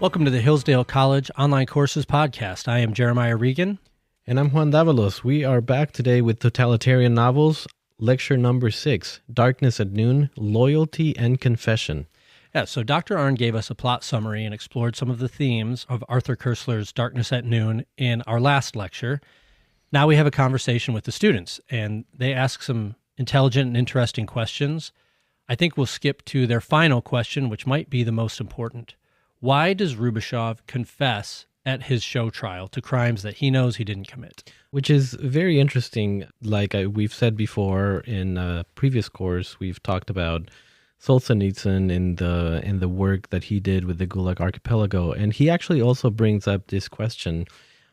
Welcome to the Hillsdale College Online Courses Podcast. I am Jeremiah Regan. And I'm Juan. We are back today with Totalitarian Novels, lecture number 6, Darkness at Noon, Loyalty and Confession. Yeah, so Dr. Arnn gave us a plot summary and explored some of the themes of Arthur Koestler's Darkness at Noon in our last lecture. Now we have a conversation with the students, and they ask some intelligent and interesting questions. I think we'll skip to their final question, which might be the most important. Why does Rubashov confess at his show trial to crimes that he knows he didn't commit? Which is very interesting. Like we've said before in a previous course, we've talked about Solzhenitsyn in the work that he did with the Gulag Archipelago. And he actually also brings up this question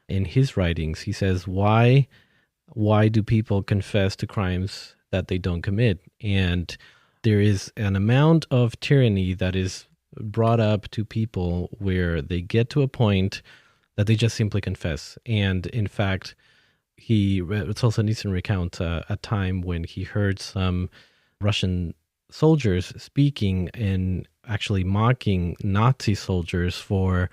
in his writings. He says, why do people confess to crimes that they don't commit? And there is an amount of tyranny that is brought up to people where they get to a point that they just simply confess. And in fact, Solzhenitsyn recounts a time when he heard some Russian soldiers speaking and actually mocking Nazi soldiers for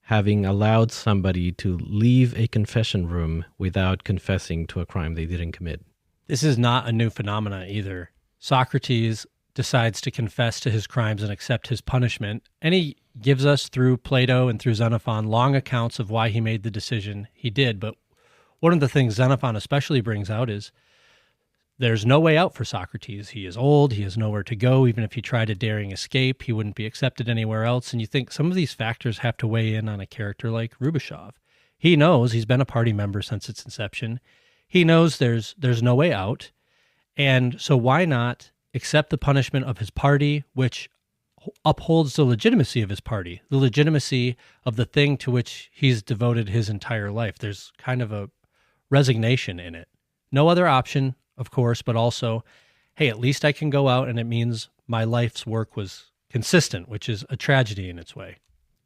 having allowed somebody to leave a confession room without confessing to a crime they didn't commit. This is not a new phenomenon either. Socrates decides to confess to his crimes and accept his punishment, and he gives us, through Plato and through Xenophon, long accounts of why he made the decision he did. But one of the things Xenophon especially brings out is there's no way out for Socrates. He is old, he has nowhere to go. Even if he tried a daring escape, he wouldn't be accepted anywhere else. And you think some of these factors have to weigh in on a character like Rubashov. He knows he's been a party member since its inception. He knows there's no way out. And so why not accept the punishment of his party, which upholds the legitimacy of his party, the legitimacy of the thing to which he's devoted his entire life. There's kind of a resignation in it. No other option, of course, but also, hey, at least I can go out and it means my life's work was consistent, which is a tragedy in its way.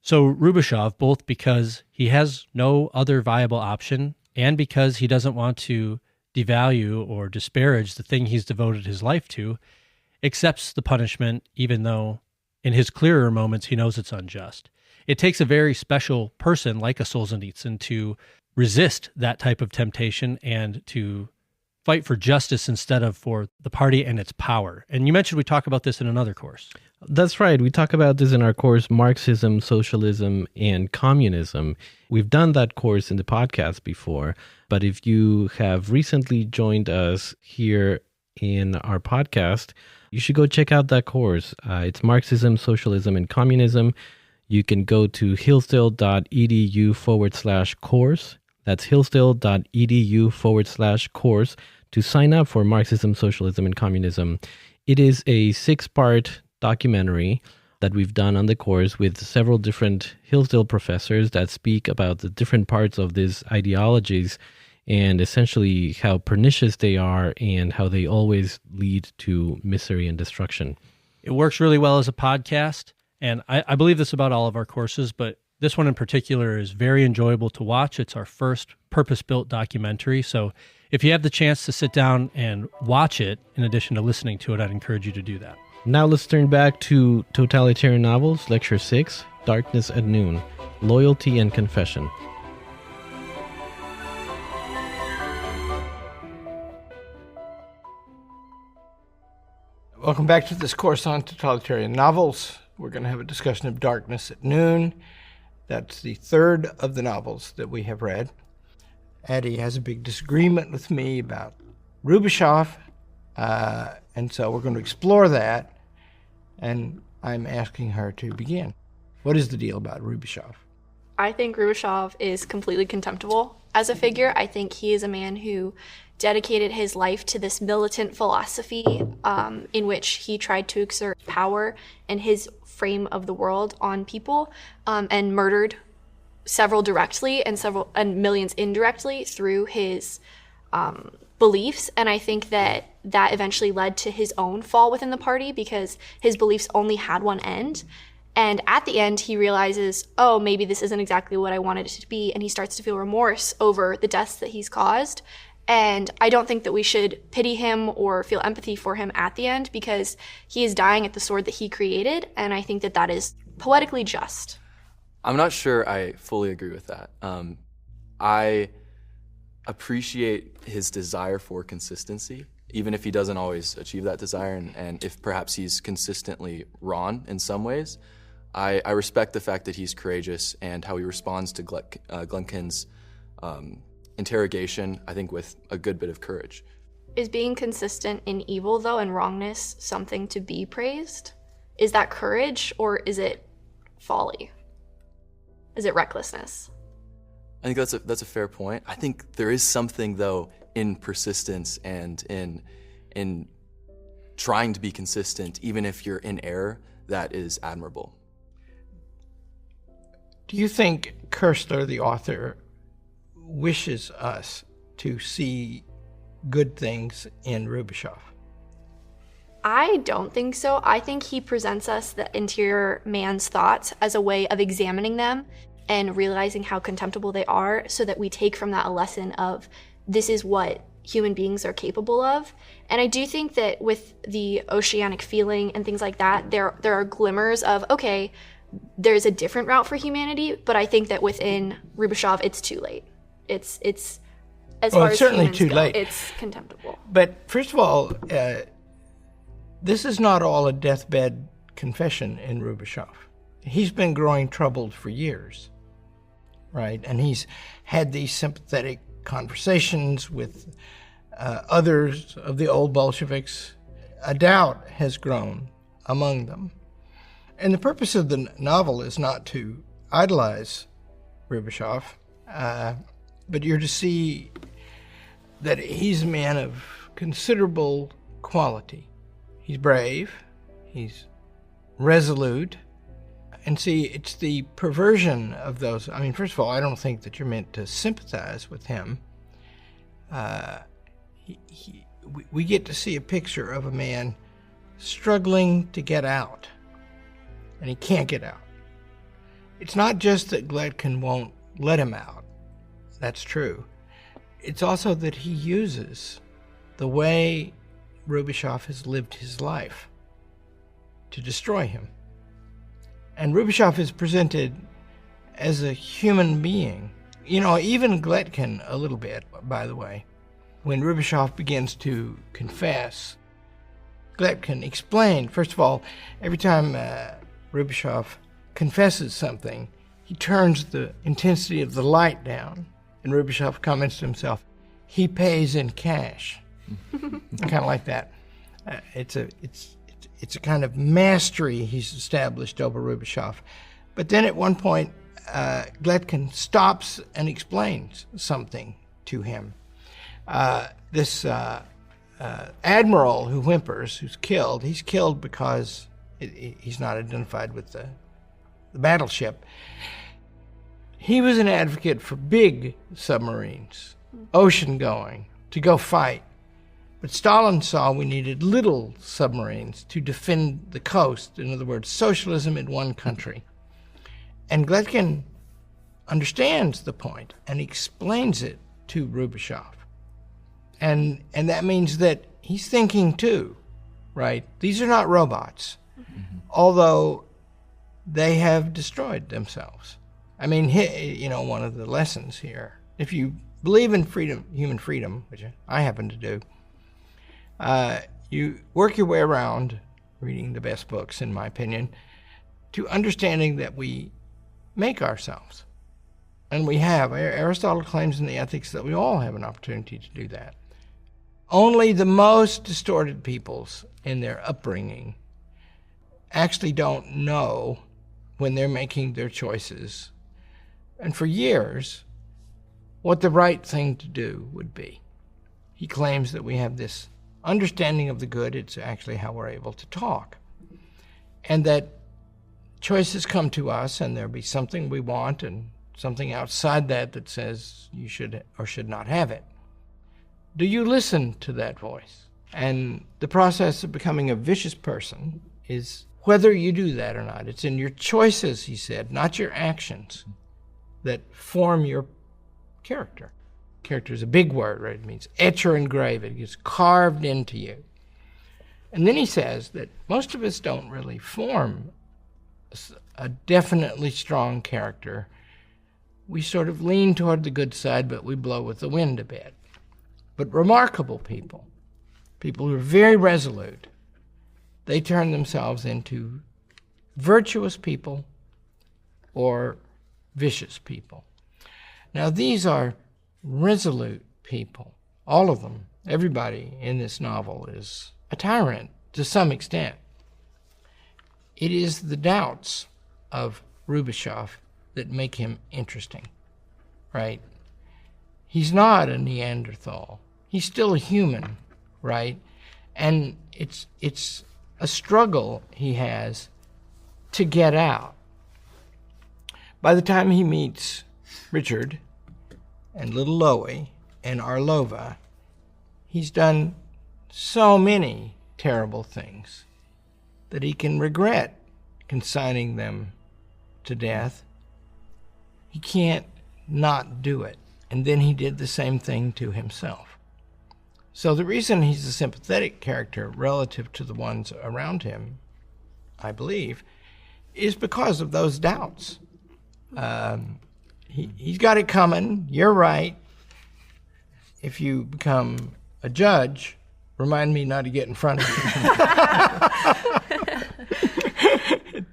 So Rubashov, both because he has no other viable option and because he doesn't want to devalue or disparage the thing he's devoted his life to, accepts the punishment even though in his clearer moments he knows it's unjust. It takes a very special person like a Solzhenitsyn to resist that type of temptation and to fight for justice instead of for the party and its power. And you mentioned we talk about this in another course. That's right. We talk about this in our course, Marxism, Socialism, and Communism. We've done that course in the podcast before, but if you have recently joined us here in our podcast, you should go check out that course. It's Marxism, Socialism, and Communism. You can go to hillsdale.edu/course. That's hillsdale.edu/course to sign up for Marxism, Socialism, and Communism. It is a 6-part documentary that we've done on the course with several different Hillsdale professors that speak about the different parts of these ideologies and essentially how pernicious they are and how they always lead to misery and destruction. It works really well as a podcast, and I believe this about all of our courses, but this one in particular is very enjoyable to watch. It's our first purpose-built documentary, so if you have the chance to sit down and watch it, in addition to listening to it, I'd encourage you to do that. Now let's turn back to Totalitarian Novels, Lecture 6, Darkness at Noon, Loyalty and Confession. Welcome back to this course on totalitarian novels. We're going to have a discussion of Darkness at Noon. That's the third of the novels that we have read. Addie has a big disagreement with me about Rubashov, and so we're going to explore that, and I'm asking her to begin. What is the deal about Rubashov? I think Rubashov is completely contemptible as a figure. I think he is a man who dedicated his life to this militant philosophy in which he tried to exert power and his frame of the world on people, and murdered several directly and millions indirectly through his beliefs. And I think that eventually led to his own fall within the party because his beliefs only had one end. And at the end, he realizes, oh, maybe this isn't exactly what I wanted it to be. And he starts to feel remorse over the deaths that he's caused. And I don't think that we should pity him or feel empathy for him at the end because he is dying at the sword that he created. And I think that is poetically just. I'm not sure I fully agree with that. I appreciate his desire for consistency, even if he doesn't always achieve that desire, and if perhaps he's consistently wrong in some ways. I respect the fact that he's courageous and how he responds to Glenkin's interrogation, I think, with a good bit of courage. Is being consistent in evil, though, and wrongness something to be praised? Is that courage, or is it folly? Is it recklessness? I think that's a fair point. I think there is something, though, in persistence and in trying to be consistent, even if you're in error, that is admirable. Do you think Koestler, the author, wishes us to see good things in Rubishov? I don't think so. I think he presents us the interior man's thoughts as a way of examining them and realizing how contemptible they are, so that we take from that a lesson of this is what human beings are capable of. And I do think that with the oceanic feeling and things like that, there are glimmers of, okay, there's a different route for humanity, but I think that within Rubishov, it's too late. It's as far as certainly humans too go, late. it's contemptible. But first of all, this is not all a deathbed confession in Rubishov. He's been growing troubled for years, right? And he's had these sympathetic conversations with others of the old Bolsheviks. A doubt has grown among them. And the purpose of the novel is not to idolize Rubishov, but you're to see that he's a man of considerable quality. He's brave, he's resolute, and see, it's the perversion of those. I mean, first of all, I don't think that you're meant to sympathize with him. We get to see a picture of a man struggling to get out, and he can't get out. It's not just that Gletkin won't let him out. That's true. It's also that he uses the way Rubishov has lived his life to destroy him. And Rubishov is presented as a human being. You know, even Gletkin a little bit, by the way. When Rubishov begins to confess, Gletkin explained, first of all, every time Rubishov confesses something, he turns the intensity of the light down. And Rubishov comments to himself, he pays in cash. Kind of like that. It's a kind of mastery he's established over Rubishov. But then at one point, Gletkin stops and explains something to him. This admiral who whimpers, who's killed, he's killed because he's not identified with the battleship. He was an advocate for big submarines, ocean-going, to go fight. But Stalin saw we needed little submarines to defend the coast. In other words, socialism in one country. And Gletkin understands the point and explains it to Rubishov. And that means that he's thinking too, right? These are not robots, although they have destroyed themselves. I mean, one of the lessons here, if you believe in freedom, human freedom, which I happen to do, you work your way around, reading the best books, in my opinion, to understanding that we make ourselves. And we have. Aristotle claims in the Ethics that we all have an opportunity to do that. Only the most distorted peoples in their upbringing actually don't know when they're making their choices, and for years, what the right thing to do would be. He claims that we have this understanding of the good. It's actually how we're able to talk. And that choices come to us, and there'll be something we want and something outside that says you should or should not have it. Do you listen to that voice? And the process of becoming a vicious person is whether you do that or not. It's in your choices, he said, not your actions, that form your character. Character is a big word, right? It means etch or engrave. It gets carved into you. And then he says that most of us don't really form a definitely strong character, we sort of lean toward the good side, but we blow with the wind a bit. But remarkable people who are very resolute, they turn themselves into virtuous people or vicious people. Now, these are resolute people. All of them, everybody in this novel is a tyrant to some extent. It is the doubts of Rubishov that make him interesting, right? He's not a Neanderthal. He's still a human, right? And it's a struggle he has to get out. By the time he meets Richard and little Loie and Arlova, he's done so many terrible things that he can regret consigning them to death. He can't not do it. And then he did the same thing to himself. So the reason he's a sympathetic character relative to the ones around him, I believe, is because of those doubts. He's got it coming. You're right. If you become a judge, remind me not to get in front of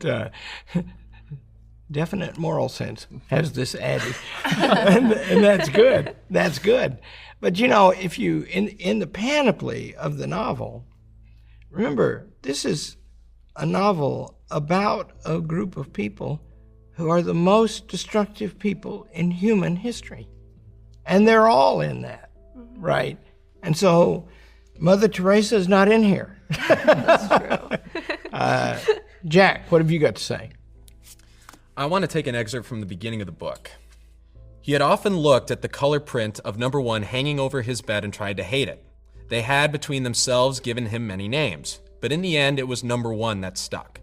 you. Definite moral sense has this added, and that's good. That's good. But if you in the panoply of the novel, remember this is a novel about a group of people who are the most destructive people in human history, and they're all in that, right? And so Mother Teresa is not in here. That's true. Jack, what have you got to say? I want to take an excerpt from the beginning of the book. He had often looked at the color print of number 1 hanging over his bed and tried to hate it. They had between themselves given him many names, but in the end it was number 1 that stuck.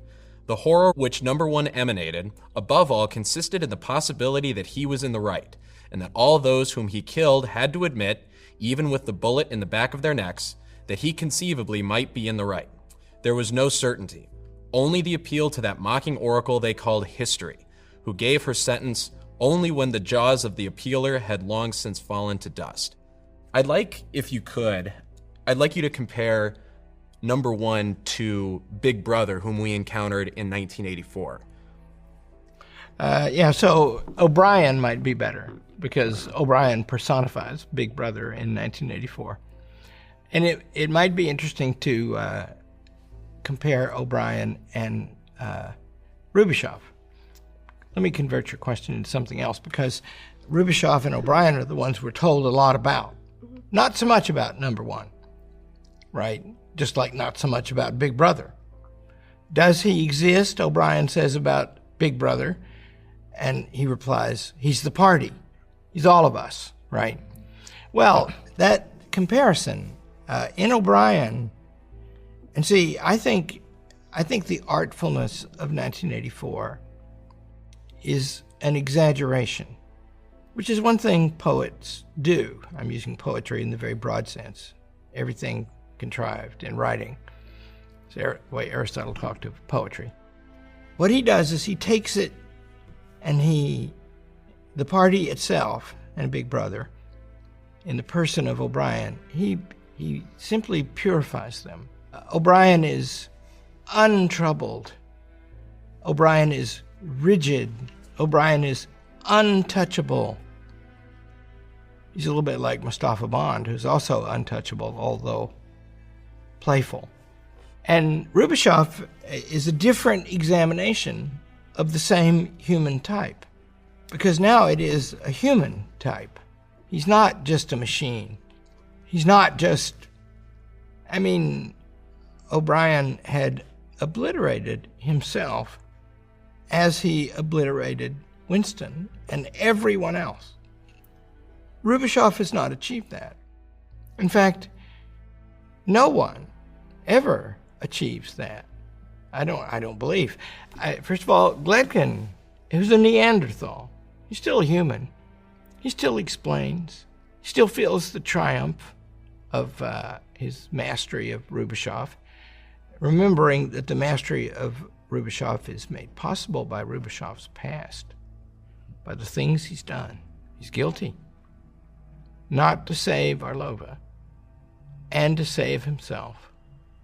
The horror which number 1 emanated, above all, consisted in the possibility that he was in the right, and that all those whom he killed had to admit, even with the bullet in the back of their necks, that he conceivably might be in the right. There was no certainty, only the appeal to that mocking oracle they called history, who gave her sentence only when the jaws of the appealer had long since fallen to dust. I'd like you to compare number 1 to Big Brother, whom we encountered in 1984. So O'Brien might be better, because O'Brien personifies Big Brother in 1984. And it might be interesting to compare O'Brien and Rubishov. Let me convert your question into something else, because Rubishov and O'Brien are the ones we're told a lot about. Not so much about number 1, right? Just like not so much about Big Brother. Does he exist? O'Brien says about Big Brother, and he replies, he's the party. He's all of us, right? Well, that comparison in O'Brien, and see, I think the artfulness of 1984 is an exaggeration, which is one thing poets do. I'm using poetry in the very broad sense. Everything contrived in writing. It's the way Aristotle talked of poetry. What he does is he takes it and the party itself and Big Brother, in the person of O'Brien, he simply purifies them. O'Brien is untroubled. O'Brien is rigid. O'Brien is untouchable. He's a little bit like Mustafa Bond, who's also untouchable, although playful. And Rubishov is a different examination of the same human type, because now it is a human type. He's not just a machine. He's not just, O'Brien had obliterated himself as he obliterated Winston and everyone else. Rubishov has not achieved that. In fact, no one ever achieves that. I don't believe. First of all, Gledkin, who's a Neanderthal, he's still a human. He still explains. He still feels the triumph of his mastery of Rubishov, remembering that the mastery of Rubashov is made possible by Rubashov's past, by the things he's done. He's guilty. Not to save Arlova and to save himself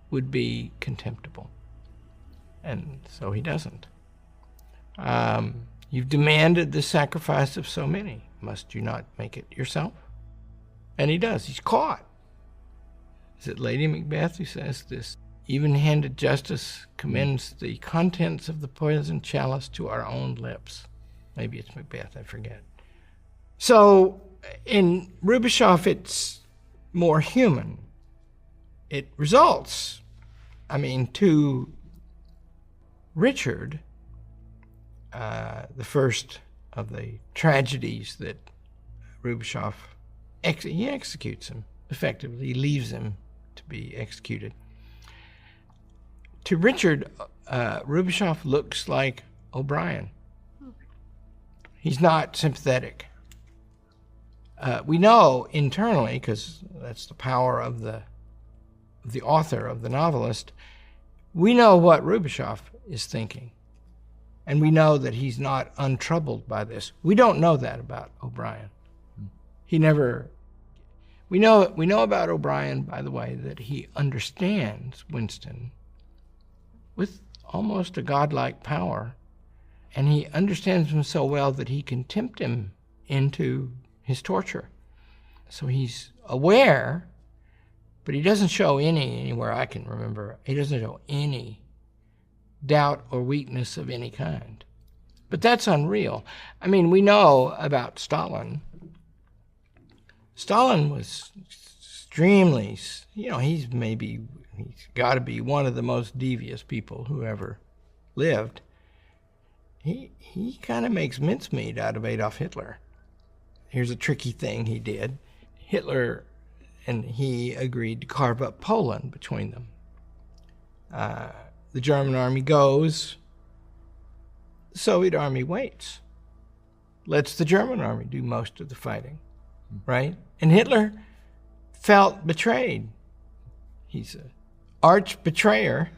would be contemptible. And so he doesn't. You've demanded the sacrifice of so many. Must you not make it yourself? And he does. He's caught. Is it Lady Macbeth who says this? Even-handed justice commends the contents of the poisoned chalice to our own lips. Maybe it's Macbeth, I forget. So in Rubashov, it's more human. It results, to Richard, the first of the tragedies that Rubashov, he executes him effectively. He leaves him to be executed. To Richard, Rubashov looks like O'Brien. He's not sympathetic. We know internally, because that's the power of the author, of the novelist, we know what Rubashov is thinking. And we know that he's not untroubled by this. We don't know that about O'Brien. He never... We know about O'Brien, by the way, that he understands Winston with almost a godlike power, and he understands him so well that he can tempt him into his torture. So he's aware, but he doesn't show anywhere I can remember, he doesn't show any doubt or weakness of any kind. But that's unreal. We know about Stalin. Stalin was extremely, he's got to be one of the most devious people who ever lived. He kind of makes mincemeat out of Adolf Hitler. Here's a tricky thing he did. Hitler and he agreed to carve up Poland between them. The German army goes. The Soviet army waits. Lets the German army do most of the fighting, right? And Hitler felt betrayed. He's an arch betrayer.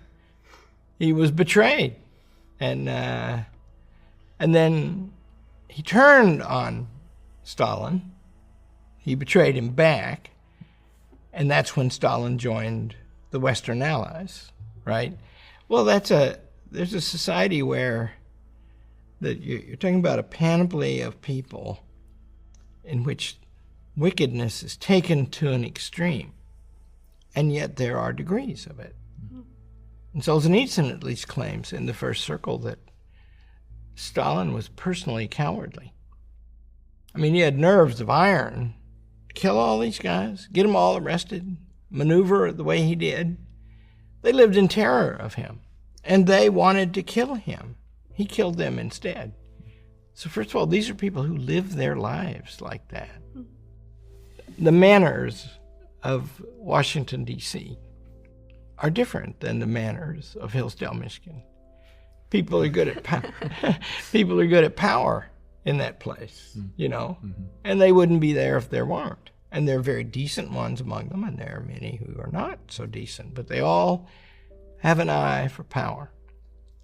He was betrayed. And then he turned on Stalin. He betrayed him back. And that's when Stalin joined the Western Allies, right? Well, there's a society where you're talking about a panoply of people in which wickedness is taken to an extreme, and yet there are degrees of it. And Solzhenitsyn at least claims in The First Circle that Stalin was personally cowardly. He had nerves of iron to kill all these guys, get them all arrested, maneuver the way he did. They lived in terror of him, and they wanted to kill him. He killed them instead. So first of all, these are people who live their lives like that. The manners of Washington, D.C. are different than the manners of Hillsdale, Michigan. People are good at power. People are good at power in that place, and they wouldn't be there if there weren't. And there are very decent ones among them, and there are many who are not so decent, but they all have an eye for power.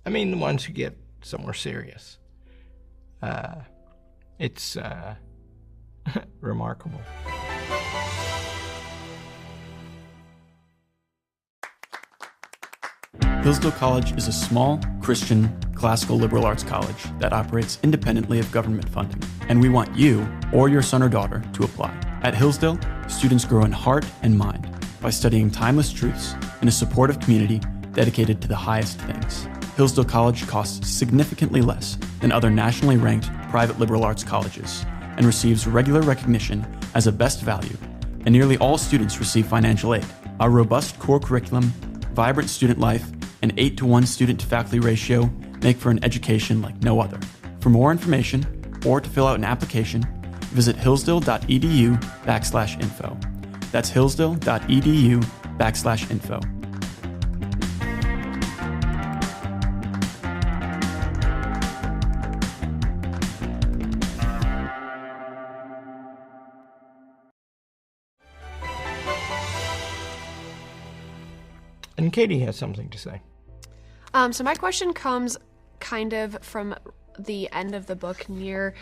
The ones who get somewhere serious. It's remarkable. Hillsdale College is a small, Christian, classical liberal arts college that operates independently of government funding, and we want you or your son or daughter to apply. At Hillsdale, students grow in heart and mind by studying timeless truths in a supportive community dedicated to the highest things. Hillsdale College costs significantly less than other nationally ranked private liberal arts colleges and receives regular recognition as a best value, and nearly all students receive financial aid. Our robust core curriculum, vibrant student life, and 8-to-1 student-to-faculty ratio make for an education like no other. For more information or to fill out an application, visit hillsdale.edu/info. That's hillsdale.edu/info. And Katie has something to say. So my question comes kind of from the end of the book near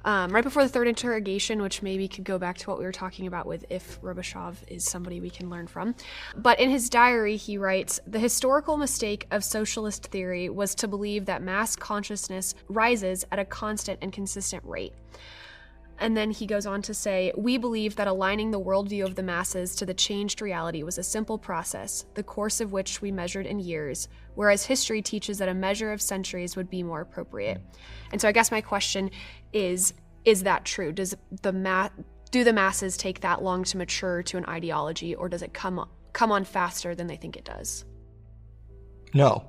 right before the third interrogation, which maybe could go back to what we were talking about with if Robichov is somebody we can learn from. But in his diary, he writes, "The historical mistake of socialist theory was to believe that mass consciousness rises at a constant and consistent rate." And then he goes on to say, "We believed that aligning the worldview of the masses to the changed reality was a simple process, the course of which we measured in years, whereas history teaches that a measure of centuries would be more appropriate." And so I guess my question is that true? Do the masses take that long to mature to an ideology, or does it come on faster than they think it does? No.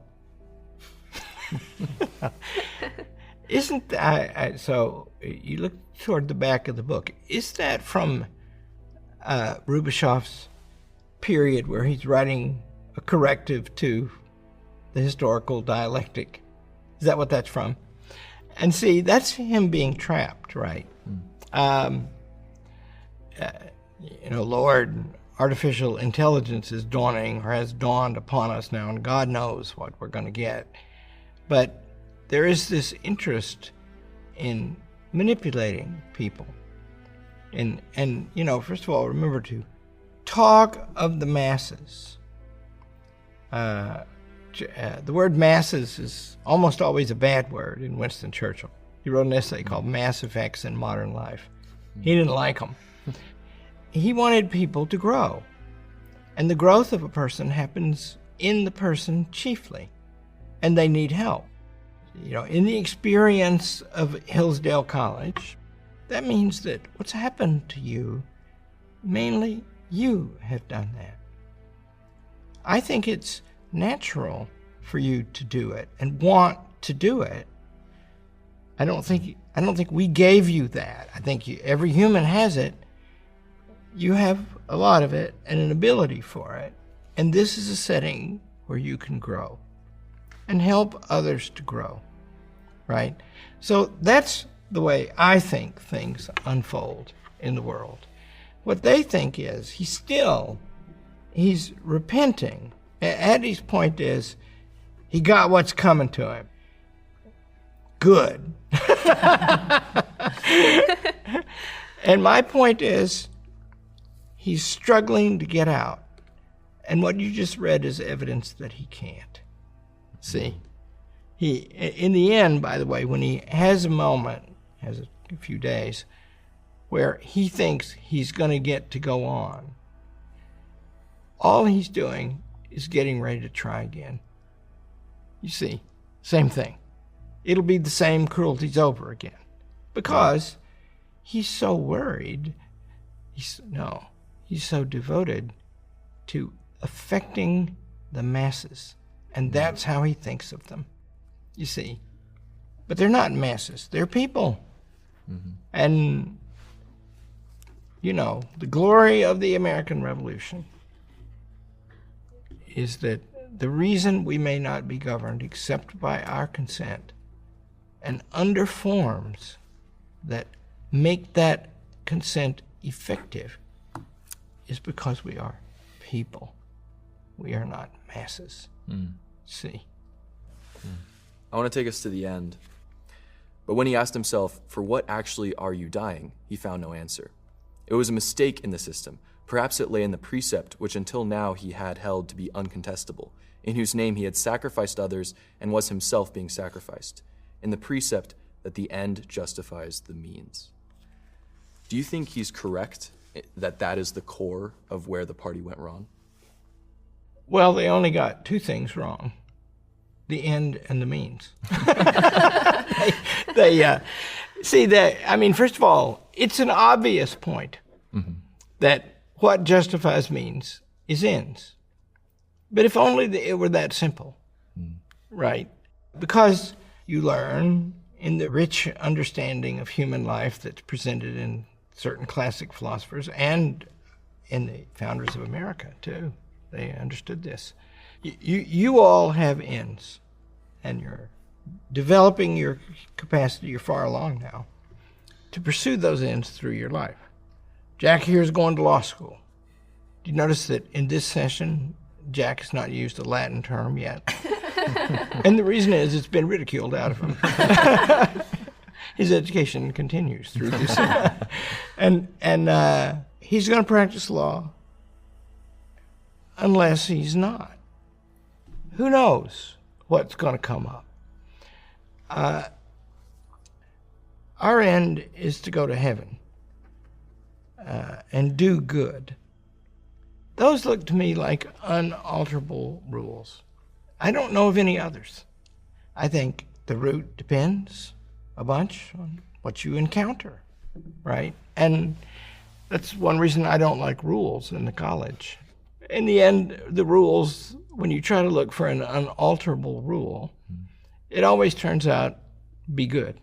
Isn't that, so you look toward the back of the book, is that from Rubichov's period where he's writing a corrective to the historical dialectic? Is that what that's from? And see, that's him being trapped, right? Lord, artificial intelligence is dawning or has dawned upon us now, and God knows what we're going to get. But there is this interest in manipulating people. And first of all, remember to talk of the masses. The word masses is almost always a bad word in Winston Churchill. He wrote an essay called Mass Effects in Modern Life. He didn't like them. He wanted people to grow. And the growth of a person happens in the person chiefly. And they need help. In the experience of Hillsdale College, that means that what's happened to you, mainly you have done that. I think it's natural for you to do it and want to do it. I don't think we gave you that. I think every human has it. You have a lot of it and an ability for it. And this is a setting where you can grow and help others to grow, right? So that's the way I think things unfold in the world. What they think is he's repenting. Eddie's point is he got what's coming to him. Good. And my point is he's struggling to get out. And what you just read is evidence that he can't. See? In the end, by the way, when he has a moment, has a few days, where he thinks he's going to get to go on, all he's doing is getting ready to try again. You see, same thing. It'll be the same cruelties over again. Because he's so worried, he's so devoted to affecting the masses. And that's how he thinks of them, you see. But they're not masses, they're people. Mm-hmm. And, the glory of the American Revolution is that the reason we may not be governed except by our consent and under forms that make that consent effective is because we are people. We are not masses. See? I want to take us to the end. But when he asked himself, for what actually are you dying, he found no answer. It was a mistake in the system. Perhaps it lay in the precept which until now he had held to be uncontestable, in whose name he had sacrificed others and was himself being sacrificed, in the precept that the end justifies the means. Do you think he's correct that that is the core of where the party went wrong? Well, they only got two things wrong: the end and the means. First of all, it's an obvious point that what justifies means is ends. But if only it were that simple, right? Because you learn in the rich understanding of human life that's presented in certain classic philosophers and in the founders of America, too. They understood this. You all have ends, and you're developing your capacity, you're far along now, to pursue those ends through your life. Jack here is going to law school. Do you notice that in this session, Jack has not used a Latin term yet? And the reason is it's been ridiculed out of him. His education continues through this. And he's going to practice law unless he's not. Who knows what's going to come up? Our end is to go to heaven and do good. Those look to me like unalterable rules. I don't know of any others. I think the route depends a bunch on what you encounter, right? And that's one reason I don't like rules in the college. In the end, the rules, when you try to look for an unalterable rule, it always turns out be good.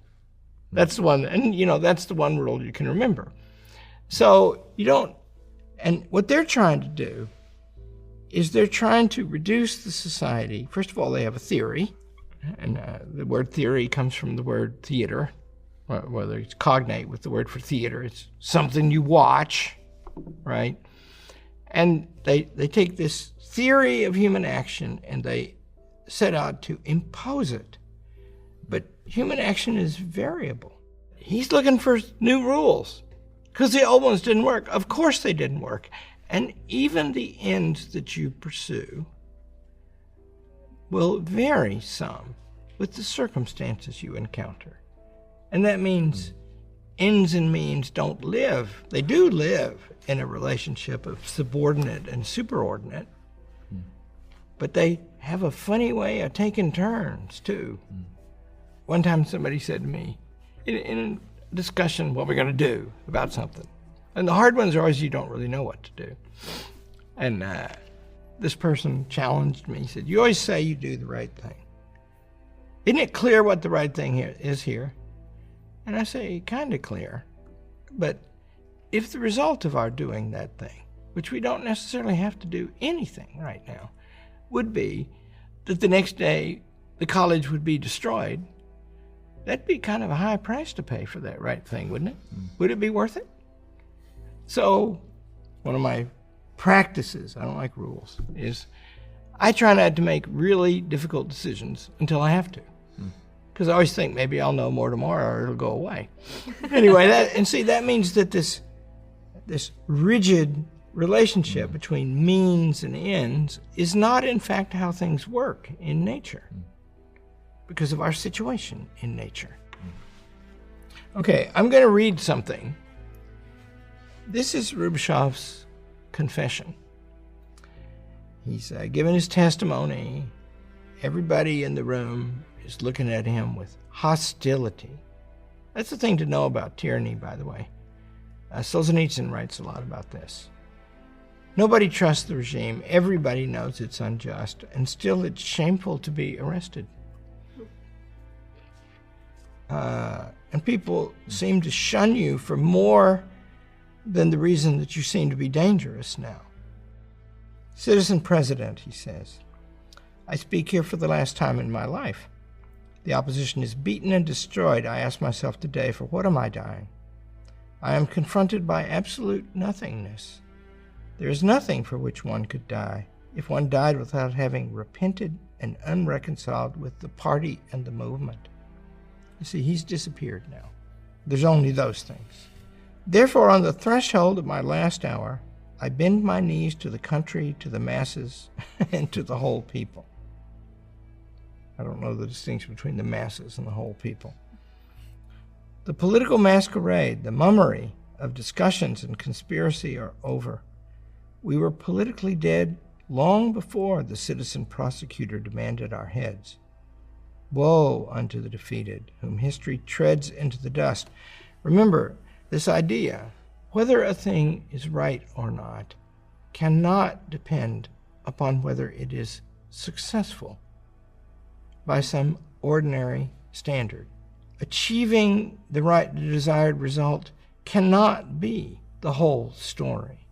That's the one, and that's the one rule you can remember. So you don't, and what they're trying to do is they're trying to reduce the society. First of all, they have a theory, and the word theory comes from the word theater, whether it's cognate with the word for theater. It's something you watch, right? And they take this theory of human action and they set out to impose it. But human action is variable. He's looking for new rules because the old ones didn't work. Of course they didn't work. And even the ends that you pursue will vary some with the circumstances you encounter. And that means ends and means don't live. They do live in a relationship of subordinate and superordinate, but they have a funny way of taking turns, too. One time somebody said to me, in a discussion, what we're going to do about something. And the hard ones are always you don't really know what to do. And this person challenged me. He said, you always say you do the right thing. Isn't it clear what the right thing is here? And I say, kind of clear. But if the result of our doing that thing, which we don't necessarily have to do anything right now, would be that the next day the college would be destroyed, that'd be kind of a high price to pay for that right thing, wouldn't it? Would it be worth it? So one of my practices, I don't like rules, is I try not to make really difficult decisions until I have to. Because I always think maybe I'll know more tomorrow or it'll go away. Anyway, that means that this rigid relationship between means and ends is not in fact how things work in nature because of our situation in nature. Okay, I'm going to read something. This is Rubashov's confession. He's given his testimony. Everybody in the room is looking at him with hostility. That's the thing to know about tyranny, by the way. Solzhenitsyn writes a lot about this. Nobody trusts the regime. Everybody knows it's unjust, and still it's shameful to be arrested. And people seem to shun you for more than the reason that you seem to be dangerous now. Citizen President, he says, I speak here for the last time in my life. The opposition is beaten and destroyed. I ask myself today, for what am I dying? I am confronted by absolute nothingness. There is nothing for which one could die, if one died without having repented and unreconciled with the party and the movement. You see, he's disappeared now. There's only those things. Therefore, on the threshold of my last hour, I bend my knees to the country, to the masses, and to the whole people. I don't know the distinction between the masses and the whole people. The political masquerade, the mummery of discussions and conspiracy are over. We were politically dead long before the citizen prosecutor demanded our heads. Woe unto the defeated, whom history treads into the dust. Remember, this idea, whether a thing is right or not, cannot depend upon whether it is successful by some ordinary standard. Achieving the desired result cannot be the whole story.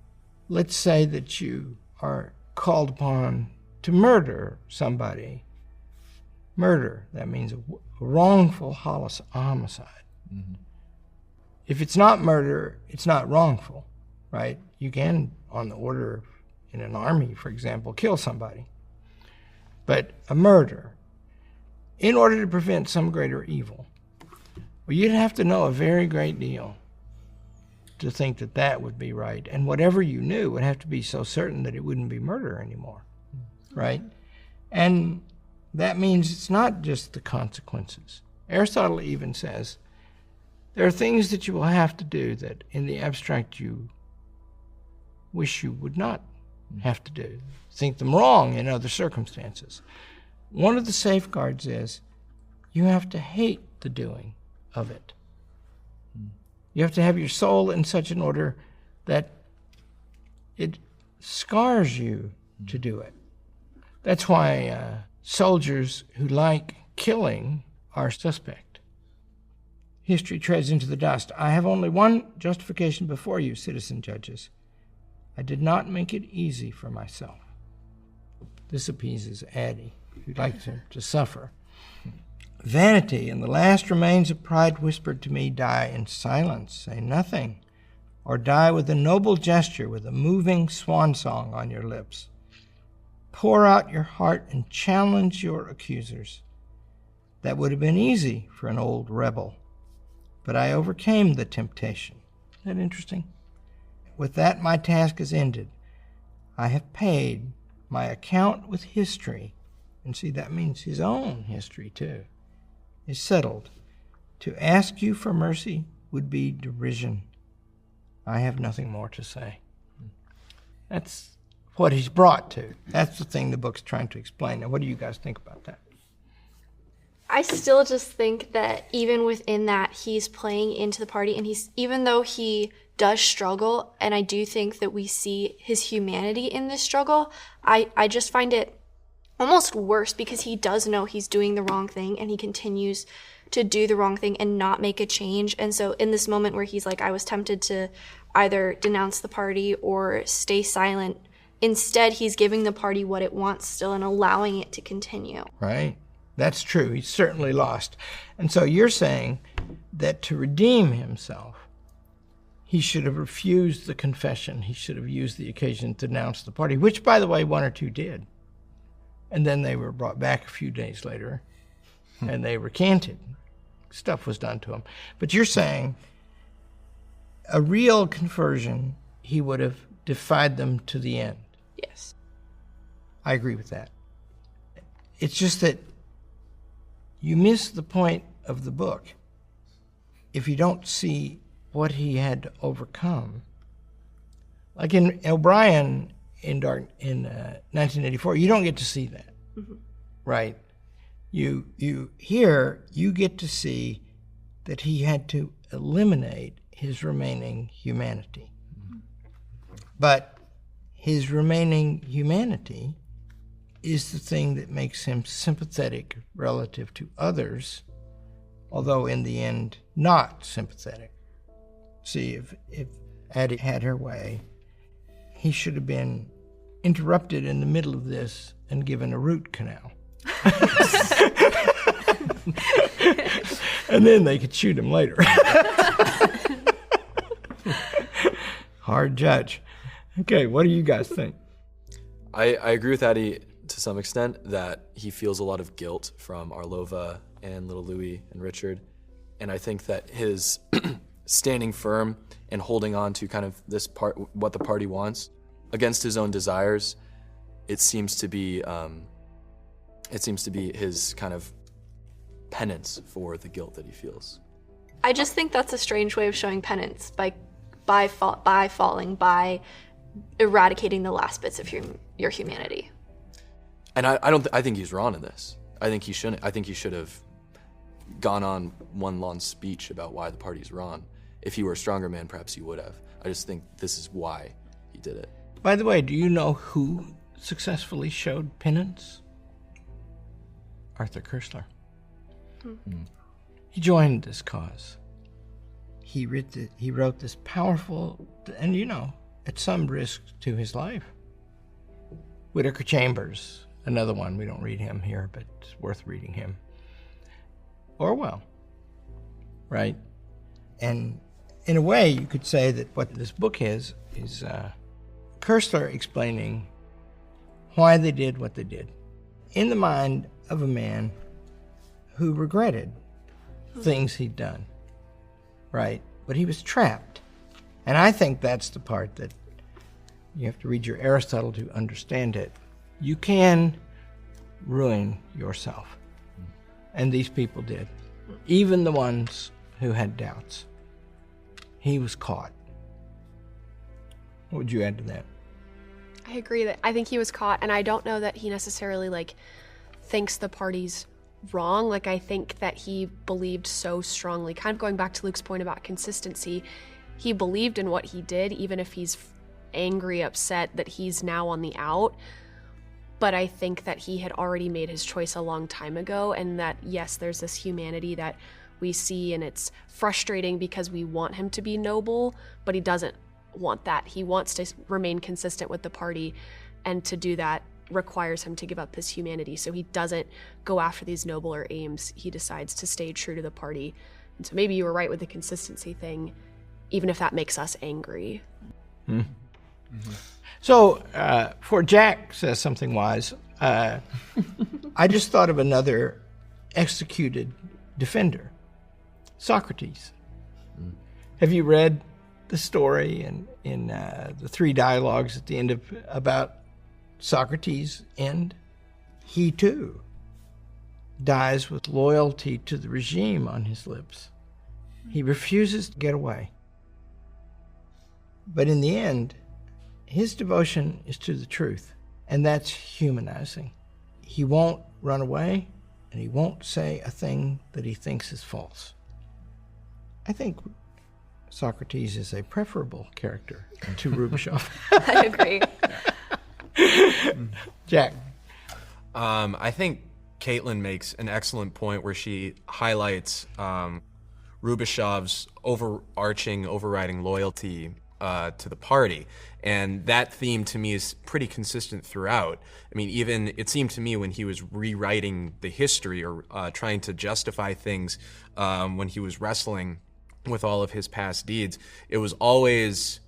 Let's say that you are called upon to murder somebody. Murder, that means a wrongful homicide. Mm-hmm. If it's not murder, it's not wrongful, right? You can, on the order in an army, for example, kill somebody. But a murder, in order to prevent some greater evil, well, you'd have to know a very great deal to think that that would be right. And whatever you knew would have to be so certain that it wouldn't be murder anymore, right? And that means it's not just the consequences. Aristotle even says there are things that you will have to do that in the abstract you wish you would not have to do, think them wrong in other circumstances. One of the safeguards is you have to hate the doing of it. You have to have your soul in such an order that it scars you to do it. That's why soldiers who like killing are suspect. History treads into the dust. I have only one justification before you, citizen judges. I did not make it easy for myself. This appeases Addie, who likes him to suffer. Vanity and the last remains of pride whispered to me, die in silence, say nothing, or die with a noble gesture, with a moving swan song on your lips. Pour out your heart and challenge your accusers. That would have been easy for an old rebel, but I overcame the temptation. Isn't that interesting? With that, my task is ended. I have paid my account with history, and see, that means his own history too, is settled. To ask you for mercy would be derision. I have nothing more to say. That's what he's brought to. That's the thing the book's trying to explain. Now, what do you guys think about that? I still just think that even within that, he's playing into the party, and even though he does struggle, and I do think that we see his humanity in this struggle, I just find it almost worse because he does know he's doing the wrong thing, and he continues to do the wrong thing and not make a change. And so in this moment where he's like, I was tempted to either denounce the party or stay silent, instead he's giving the party what it wants still and allowing it to continue. Right. That's true. He's certainly lost. And so you're saying that to redeem himself, he should have refused the confession. He should have used the occasion to denounce the party, which, by the way, one or two did. And then they were brought back a few days later, and they recanted. Stuff was done to them. But you're saying a real conversion, he would have defied them to the end. Yes. I agree with that. It's just that you miss the point of the book if you don't see what he had to overcome. Like in O'Brien in 1984, you don't get to see that, right? You get to see that he had to eliminate his remaining humanity. But his remaining humanity is the thing that makes him sympathetic relative to others, although in the end not sympathetic. See, if Addie had her way, he should have been interrupted in the middle of this and given a root canal. And then they could shoot him later. Hard judge. Okay, what do you guys think? I agree with Addie to some extent that he feels a lot of guilt from Arlova and little Louis and Richard. And I think that his standing firm and holding on to kind of this part, what the party wants, against his own desires, it seems to be his kind of penance for the guilt that he feels. I just think that's a strange way of showing penance by falling, by eradicating the last bits of your humanity. And I think he's wrong in this. I think he shouldn't. I think he should have gone on one long speech about why the party's wrong. If he were a stronger man, perhaps he would have. I just think this is why he did it. By the way, do you know who successfully showed penance? Arthur Koestler. He joined this cause. He wrote this powerful, and at some risk to his life. Whittaker Chambers, another one. We don't read him here, but it's worth reading him. Orwell, right? And in a way, you could say that what this book is Koestler explaining why they did what they did in the mind of a man who regretted things he'd done, right? But he was trapped. And I think that's the part that you have to read your Aristotle to understand it. You can ruin yourself. And these people did. Even the ones who had doubts. He was caught. What would you add to that? I agree that I think he was caught, and I don't know that he necessarily thinks the party's wrong. I think that he believed so strongly, kind of going back to Luke's point about consistency, he believed in what he did, even if he's angry, upset that he's now on the out. But I think that he had already made his choice a long time ago, and that, yes, there's this humanity that we see, and it's frustrating because we want him to be noble, but he doesn't want that. He wants to remain consistent with the party, and to do that requires him to give up his humanity. So he doesn't go after these nobler aims. He decides to stay true to the party. And so maybe you were right with the consistency thing, even if that makes us angry. Mm-hmm. So, before Jack says something wise, I just thought of another executed defender, Socrates. Have you read the story in the 3 dialogues at the end about Socrates' end? He too dies with loyalty to the regime on his lips. He refuses to get away. But in the end, his devotion is to the truth, and that's humanizing. He won't run away, and he won't say a thing that he thinks is false. I think Socrates is a preferable character to Rubashov. I agree. Jack. I think Caitlin makes an excellent point where she highlights Rubashov's overriding loyalty to the party. And that theme to me is pretty consistent throughout. I mean, even it seemed to me when he was rewriting the history or trying to justify things when he was wrestling with all of his past deeds, it always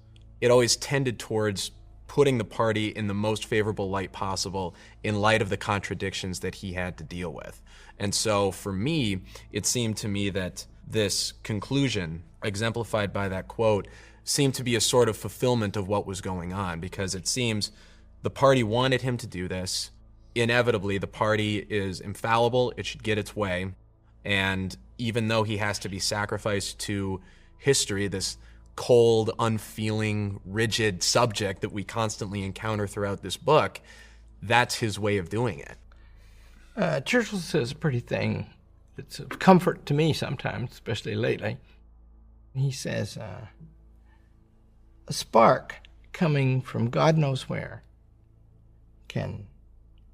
tended towards putting the party in the most favorable light possible in light of the contradictions that he had to deal with. And so for me, it seemed to me that this conclusion, exemplified by that quote, seemed to be a sort of fulfillment of what was going on, because it seems the party wanted him to do this. Inevitably, the party is infallible. It should get its way. And even though he has to be sacrificed to history, this cold, unfeeling, rigid subject that we constantly encounter throughout this book, that's his way of doing it. Churchill says a pretty thing that's of comfort to me sometimes, especially lately. He says, a spark coming from God knows where can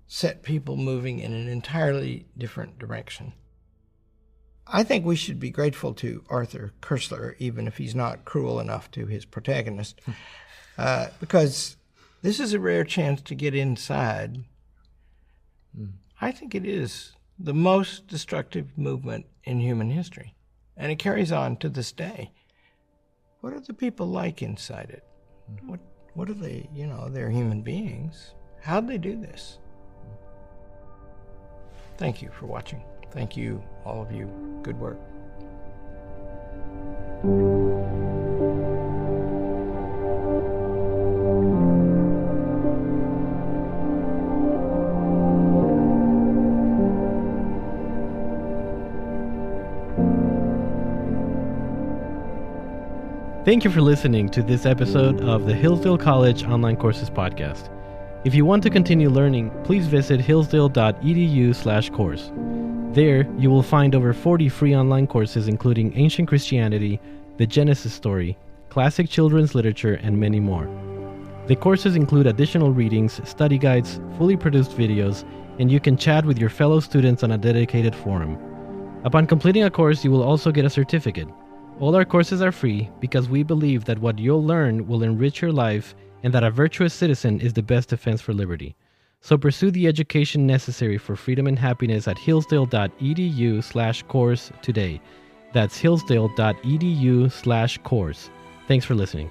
set people moving in an entirely different direction. I think we should be grateful to Arthur Koestler, even if he's not cruel enough to his protagonist, because this is a rare chance to get inside. I think it is the most destructive movement in human history, and it carries on to this day. What are the people like inside it? What are they? They're human beings. How'd they do this? Thank you for watching. Thank you, all of you. Good work. Thank you for listening to this episode of the Hillsdale College Online Courses Podcast. If you want to continue learning, please visit hillsdale.edu/course. There, you will find over 40 free online courses including Ancient Christianity, the Genesis story, classic children's literature, and many more. The courses include additional readings, study guides, fully produced videos, and you can chat with your fellow students on a dedicated forum. Upon completing a course, you will also get a certificate. All our courses are free because we believe that what you'll learn will enrich your life and that a virtuous citizen is the best defense for liberty. So pursue the education necessary for freedom and happiness at hillsdale.edu/course today. That's hillsdale.edu/course. Thanks for listening.